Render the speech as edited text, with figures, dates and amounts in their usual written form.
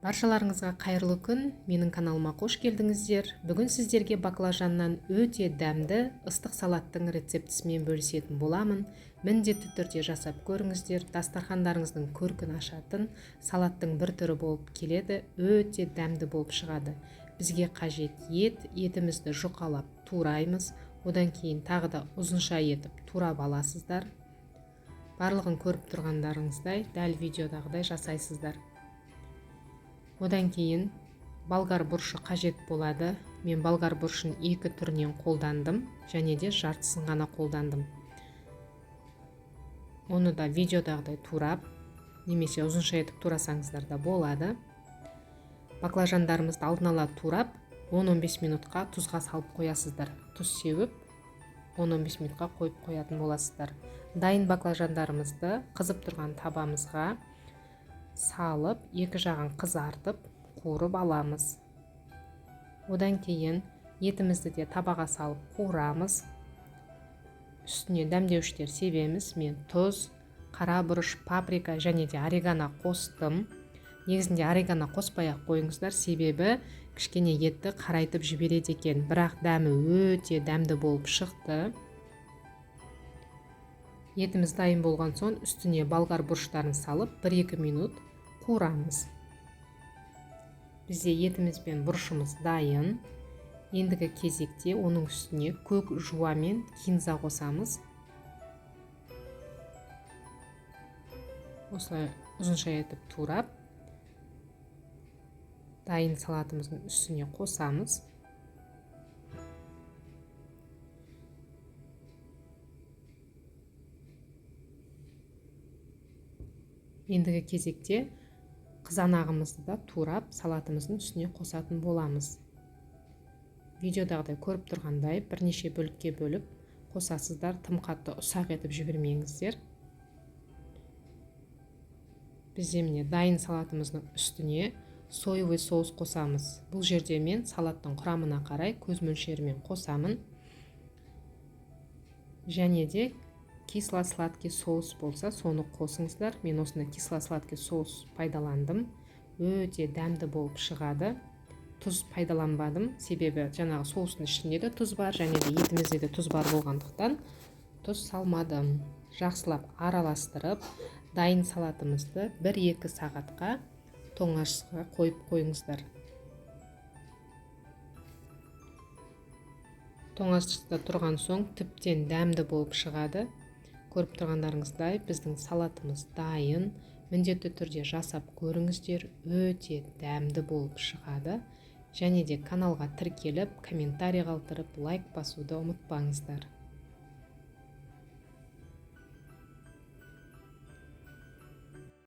Баршаларыңызға қайырлы күн, менің каналыма қош келдіңіздер. Бүгін сіздерге баклажаннан өте дәмді ыстық салаттың рецептісімен бөлісетін боламын. Міндетті түрде жасап көріңіздер. Дастархандарыңыздың көркін ашатын салаттың бір түрі болып келеді. Өте дәмді болып шығады. Бізге қажет етімізді жұқалап тураймыз. Одан кейін тағы да ұзынша етіп турап аласыздар. Барлығын көріп тұрғандарыңыздай дәл видеодағыдай жасайсыздар. Одан кейін болгар бұрышы қажет болады. Мен болгар бұрышын екі түрінен қолдандым, және де жартысын ғана қолдандым. Оны да видеодағыдай турап, немесе ұзынша етіп турасаңыздар да болады. Баклажандарымызды алдын ала турап, 10-15 минутқа тұзға салып қоясыздар. Тұз сеуіп, 10-15 минутқа қойып қоятын боласыздар. Дайын баклажандарымызды қызып тұрған табамызға салып, екі жағын қызартып, қуырып аламыз. Одан кейін етімізді де табаға салып қуырамыз. Үстіне дәмдеуіштер себеміз. Мен тұз, қара бұрыш, паприка және де орегано қостым. Негізінде орегано қоспай-ақ қойыңыздар, себебі кішкене етті қарайтып жібереді екен. Бірақ дәмі өте дәмді болып шықты. Етіміз дайын болған соң үстіне болгар бұрыштарын салып 1-2 минут қуырамыз. Бізде етіміз бен бұрышымыз дайын. Ендігі кезекте оның үстіне көк жуа мен кинза қосамыз. Осылай ұзынша етіп турап, дайын салатымыздың үстіне қосамыз. Ендігі кезекте қызанағымызды да турап салатымыздың үстіне қосатын боламыз. Видеодағыдай көріп тұрғандай бірнеше бөлікке бөліп қосасыздар. Тым қатты ұсақ етіп жібермеңіздер. Бізде міне дайын салатымыздың үстіне соевый соус қосамыз. Бұл жерде мен салаттың құрамына қарай көз мөлшерімен қосамын. Және де кисло-сладкий соус болса, соны қосыңыздар. Мен осында кисло-сладкий соус пайдаландым. Өте дәмді болып шығады. Тұз пайдаланбадым, себебі жаңағы соустың ішінде де тұз бар, және де етімізде де тұз бар болғандықтан тұз салмадым. Жақсылап араластырып, дайын салатымызды 1-2 сағатқа тоңазтқышқа қойып қойыңыздар. Тоңазтқышта тұрған соң тіптен дәмді болып шығады. Көріп тұрғандарыңыздай біздің салатымыз дайын. Міндетті түрде жасап көріңіздер. Өте дәмді болып шығады. Және де каналға тіркеліп, комментарий қалдырып, лайк басуды ұмытпаңыздар.